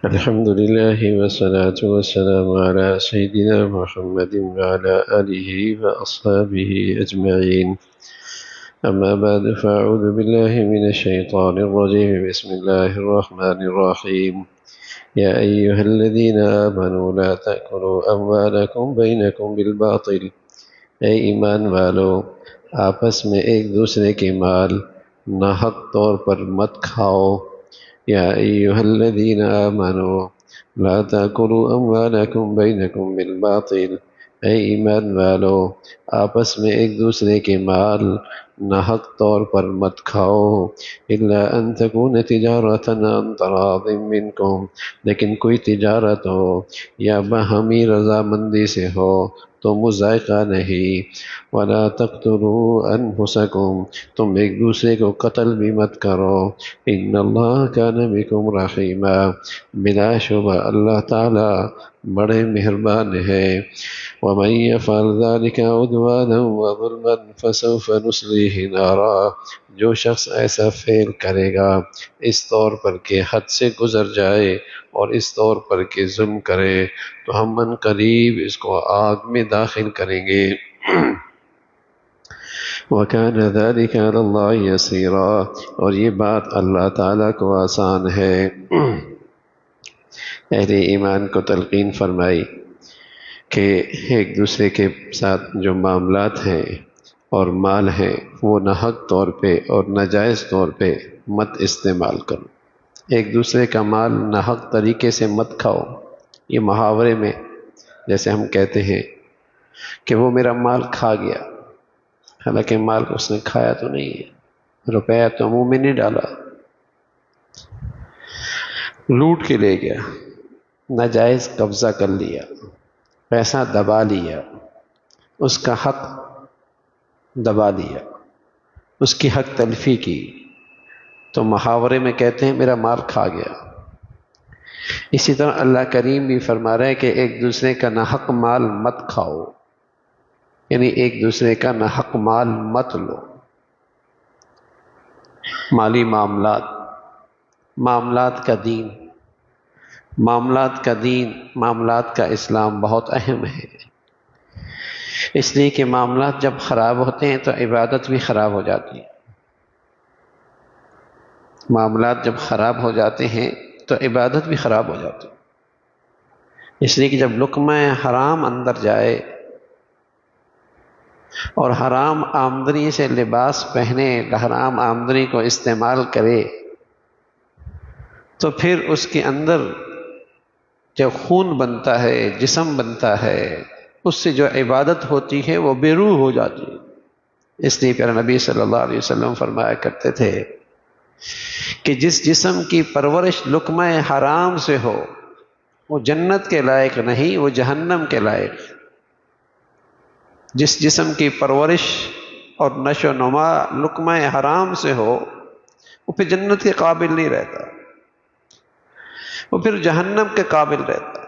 الحمد لله والصلاة والسلام على سيدنا محمد وعلى آله وأصحابه أجمعين. أما بعد فأعوذ بالله من الشيطان الرجيم. بسم الله الرحمن الرحيم. يا أيها الذين آمنوا لا تأكلوا أموالكم بينكم بالباطل. اے ایمان والو، آپس میں ایک دوسرے کے مال ناحق طور پر مت کھاؤ. یا ایہا الذین آمنوا لا تاکلوا اموالکم بینکم بالباطل. اے ایمان والو، آپس میں ایک دوسرے کے مال ناحق طور پر مت کھاؤ. الا ان تکون تجارتا عن تراض منکم، لیکن کوئی تجارت ہو یا باہمی رضامندی سے ہو تو مذائقہ نہیں. وَلَا تَقْتُلُوا أَنفُسَكُمْ، تم ایک دوسرے کو قتل بھی مت کرو. إِنَّ اللَّهَ كَانَ بِكُمْ رَحِيمًا، بلا شبہ اللہ تعالی بڑے مہربان ہے. وَمَن يَفْعَلْ ذَلِكَ عُدْوَانًا وَظُلْمًا فَسَوْفَ نُصْلِيهِ نَارًا. جو شخص ایسا فعل کرے گا اس طور پر کہ حد سے گزر جائے اور اس طور پر کہ ظلم کرے، تو ہم من قریب اس کو آگ میں داخل کریں گے. وَكَانَ ذَلِكَ عَلَى اللَّهِ يَسِيرًا، اور یہ بات اللہ تعالیٰ کو آسان ہے. اہل ایمان کو تلقین فرمائی کہ ایک دوسرے کے ساتھ جو معاملات ہیں اور مال ہیں وہ ناحق طور پہ اور ناجائز طور پہ مت استعمال کرو. ایک دوسرے کا مال ناحق طریقے سے مت کھاؤ. یہ محاورے میں جیسے ہم کہتے ہیں کہ وہ میرا مال کھا گیا، حالانکہ مال اس نے کھایا تو نہیں ہے، روپیہ تو منہ میں نہیں ڈالا، لوٹ کے لے گیا، ناجائز قبضہ کر لیا، پیسہ دبا لیا، اس کا حق دبا لیا، اس کی حق تلفی کی، تو محاورے میں کہتے ہیں میرا مال کھا گیا. اسی طرح اللہ کریم بھی فرما رہا ہے کہ ایک دوسرے کا ناحق مال مت کھاؤ، یعنی ایک دوسرے کا ناحق مال مت لو. مالی معاملات کا دین، معاملات کا اسلام بہت اہم ہے. اس لیے کہ معاملات جب خراب ہوتے ہیں تو عبادت بھی خراب ہو جاتی ہے. معاملات جب خراب ہو جاتے ہیں تو عبادت بھی خراب ہو جاتی ہے. اس لیے کہ جب لقمہ حرام اندر جائے اور حرام آمدنی سے لباس پہنے، حرام آمدنی کو استعمال کرے، تو پھر اس کے اندر جو خون بنتا ہے، جسم بنتا ہے، اس سے جو عبادت ہوتی ہے وہ بے روح ہو جاتی ہے. اس لیے پیارے نبی صلی اللہ علیہ وسلم فرمایا کرتے تھے کہ جس جسم کی پرورش لقمہ حرام سے ہو وہ جنت کے لائق نہیں، وہ جہنم کے لائق. جس جسم کی پرورش اور نشو و نما لقمہ حرام سے ہو وہ پھر جنت کے قابل نہیں رہتا، وہ پھر جہنم کے قابل رہتا.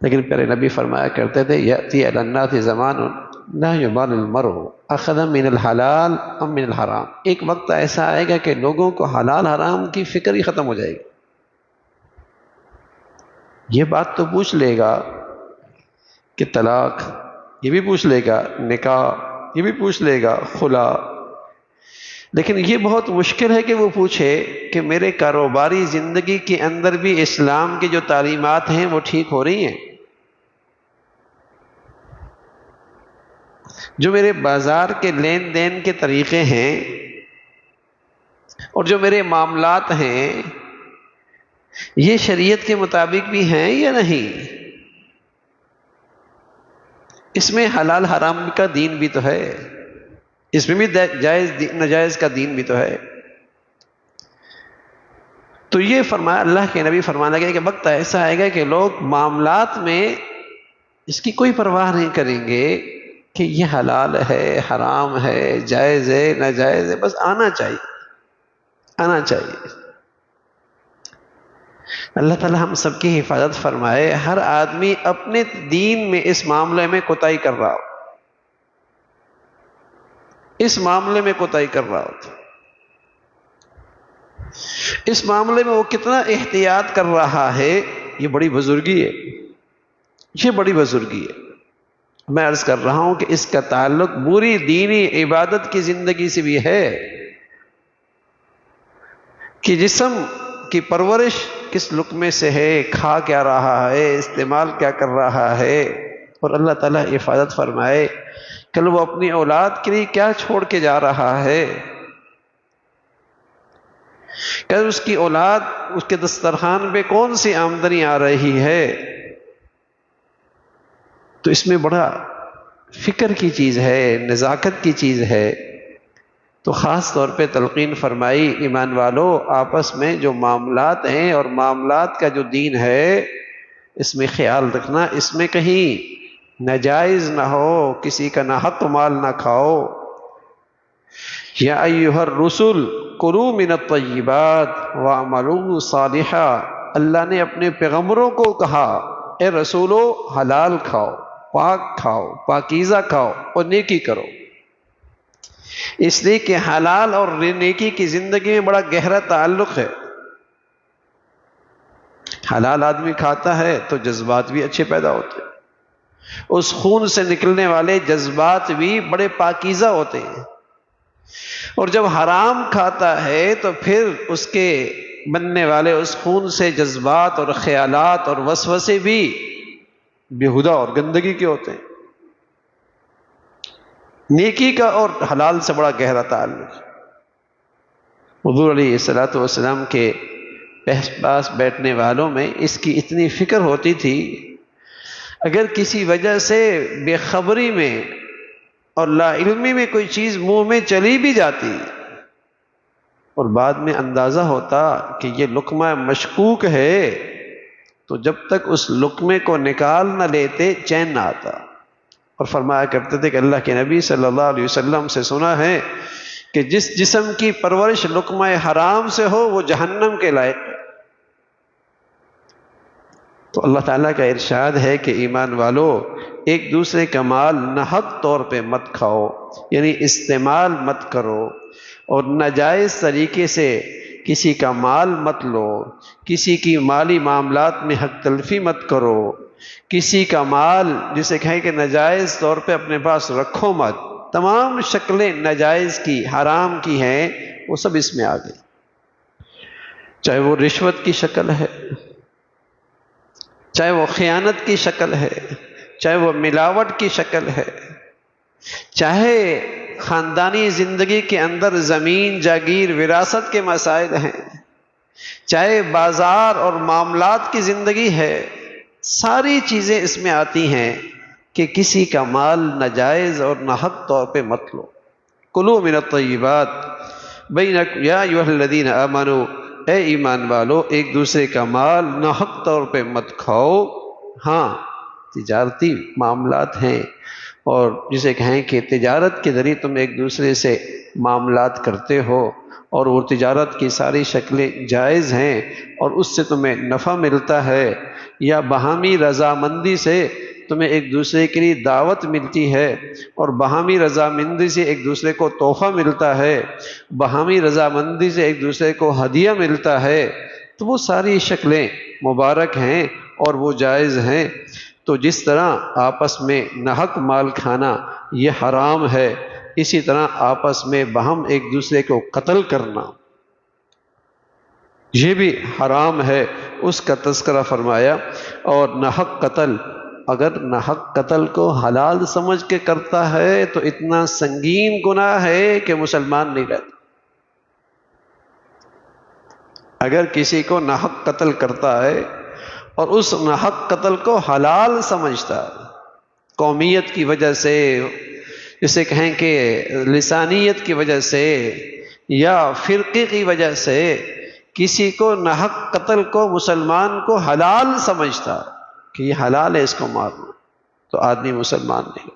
لیکن پیارے نبی فرمایا کرتے تھے یأتی علی الناس زمان لا یبال المرء اخذ من الحلال ام من الحرام. ایک وقت ایسا آئے گا کہ لوگوں کو حلال حرام کی فکر ہی ختم ہو جائے گی. یہ بات تو پوچھ لے گا کہ طلاق، یہ بھی پوچھ لے گا نکاح، یہ بھی پوچھ لے گا خلا، لیکن یہ بہت مشکل ہے کہ وہ پوچھے کہ میرے کاروباری زندگی کے اندر بھی اسلام کی جو تعلیمات ہیں وہ ٹھیک ہو رہی ہیں، جو میرے بازار کے لین دین کے طریقے ہیں اور جو میرے معاملات ہیں یہ شریعت کے مطابق بھی ہیں یا نہیں. اس میں حلال حرام کا دین بھی تو ہے، اس میں بھی جائز ناجائز کا دین بھی تو ہے. تو یہ فرمایا، اللہ کے نبی فرمانے لگے کہ وقت ایسا آئے گا کہ لوگ معاملات میں اس کی کوئی پرواہ نہیں کریں گے کہ یہ حلال ہے حرام ہے جائز ہے ناجائز ہے، بس آنا چاہیے. اللہ تعالی ہم سب کی حفاظت فرمائے. ہر آدمی اپنے دین میں اس معاملے میں کوتاہی کر رہا ہو، اس معاملے میں کوتاہی کر رہا ہو. اس معاملے میں وہ کتنا احتیاط کر رہا ہے، یہ بڑی بزرگی ہے، یہ بڑی بزرگی ہے۔ میں عرض کر رہا ہوں کہ اس کا تعلق پوری دینی عبادت کی زندگی سے بھی ہے کہ جسم کی پرورش کس لقمے سے ہے، کھا کیا رہا ہے، استعمال کیا کر رہا ہے، اور اللہ تعالیٰ حفاظت فرمائے کل وہ اپنی اولاد کے لیے کیا چھوڑ کے جا رہا ہے، کہ اس کی اولاد اس کے دسترخوان پہ کون سی آمدنی آ رہی ہے۔ تو اس میں بڑا فکر کی چیز ہے، نزاکت کی چیز ہے۔ تو خاص طور پہ تلقین فرمائی ایمان والو، آپس میں جو معاملات ہیں اور معاملات کا جو دین ہے اس میں خیال رکھنا، اس میں کہیں ناجائز نہ ہو، کسی کا نہ حق مال نہ کھاؤ۔ یا ایھا الرسل کلوا من الطیبات واعملوا صالحا، اللہ نے اپنے پیغمبروں کو کہا اے رسولو حلال کھاؤ، پاک کھاؤ، پاکیزہ کھاؤ اور نیکی کرو، اس لیے کہ حلال اور نیکی کی زندگی میں بڑا گہرا تعلق ہے۔ حلال آدمی کھاتا ہے تو جذبات بھی اچھے پیدا ہوتے ہیں، اس خون سے نکلنے والے جذبات بھی بڑے پاکیزہ ہوتے ہیں، اور جب حرام کھاتا ہے تو پھر اس کے بننے والے اس خون سے جذبات اور خیالات اور وسوسے بھی بےہودہ اور گندگی کے ہوتے ہیں۔ نیکی کا اور حلال سے بڑا گہرا تعلق۔ حضور علیہ الصلوۃ والسلام کے پاس بیٹھنے والوں میں اس کی اتنی فکر ہوتی تھی، اگر کسی وجہ سے بے خبری میں اور لا علمی میں کوئی چیز منہ میں چلی بھی جاتی اور بعد میں اندازہ ہوتا کہ یہ لقمہ مشکوک ہے، تو جب تک اس لقمے کو نکال نہ لیتے چین نہ آتا، اور فرمایا کرتے تھے کہ اللہ کے نبی صلی اللہ علیہ وسلم سے سنا ہے کہ جس جسم کی پرورش لقمہ حرام سے ہو وہ جہنم کے لائق ہے۔ تو اللہ تعالیٰ کا ارشاد ہے کہ ایمان والو، ایک دوسرے کا مال ناحق طور پہ مت کھاؤ، یعنی استعمال مت کرو، اور ناجائز طریقے سے کسی کا مال مت لو، کسی کی مالی معاملات میں حق تلفی مت کرو، کسی کا مال جسے کہیں کہ ناجائز طور پہ اپنے پاس رکھو مت۔ تمام شکلیں ناجائز کی، حرام کی ہیں، وہ سب اس میں آ گئی، چاہے وہ رشوت کی شکل ہے، چاہے وہ خیانت کی شکل ہے، چاہے وہ ملاوٹ کی شکل ہے، چاہے خاندانی زندگی کے اندر زمین جاگیر وراثت کے مسائل ہیں، چاہے بازار اور معاملات کی زندگی ہے، ساری چیزیں اس میں آتی ہیں کہ کسی کا مال ناجائز اور ناحق طور پہ مت لو۔ کلوا من الطیبات یا ایھا الذین آمنوا، اے ایمان والو ایک دوسرے کا مال ناحق طور پہ مت کھاؤ۔ ہاں تجارتی معاملات ہیں، اور جسے کہیں کہ تجارت کے ذریعے تم ایک دوسرے سے معاملات کرتے ہو، اور وہ تجارت کی ساری شکلیں جائز ہیں اور اس سے تمہیں نفع ملتا ہے، یا باہمی رضامندی سے تمہیں ایک دوسرے کے لیے دعوت ملتی ہے، اور باہمی رضامندی سے ایک دوسرے کو تحفہ ملتا ہے، باہمی رضامندی سے ایک دوسرے کو ہدیہ ملتا ہے، تو وہ ساری شکلیں مبارک ہیں اور وہ جائز ہیں۔ تو جس طرح آپس میں ناحق مال کھانا یہ حرام ہے، اسی طرح آپس میں باہم ایک دوسرے کو قتل کرنا یہ بھی حرام ہے، اس کا تذکرہ فرمایا۔ اور ناحق قتل، اگر ناحق قتل کو حلال سمجھ کے کرتا ہے تو اتنا سنگین گناہ ہے کہ مسلمان نہیں رہتا۔ اگر کسی کو ناحق قتل کرتا ہے اور اس ناحق قتل کو حلال سمجھتا ہے، قومیت کی وجہ سے، جسے کہیں کہ لسانیت کی وجہ سے یا فرقے کی وجہ سے کسی کو ناحق قتل کو مسلمان کو حلال سمجھتا کہ یہ حلال ہے اس کو مارنا، تو آدمی مسلمان نہیں،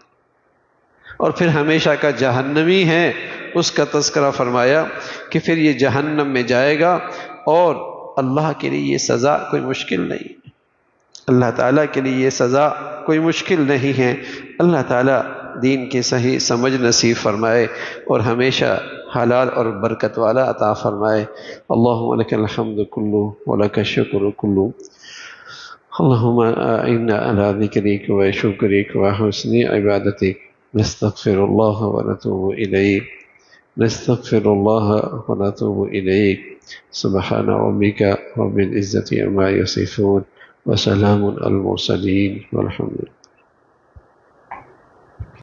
اور پھر ہمیشہ کا جہنمی ہے۔ اس کا تذکرہ فرمایا کہ پھر یہ جہنم میں جائے گا، اور اللہ کے لیے یہ سزا کوئی مشکل نہیں، اللہ تعالیٰ کے لیے یہ سزا کوئی مشکل نہیں ہے۔ اللہ تعالیٰ دین کی صحیح سمجھ نصیب فرمائے اور ہمیشہ حلال اور برکت والا عطا فرمائے۔ اللہم لک الحمد کلو ولک الشکر کلو، اللہم اعنا علی ذکرک و شکرک و حسن عبادتک، نستغفر اللہ و نتوب الیک، نستغفر اللہ و نتوب الیک، سبحان ربک رب العزة عما یصفون وسلام علی المرسلین والحمد للہ۔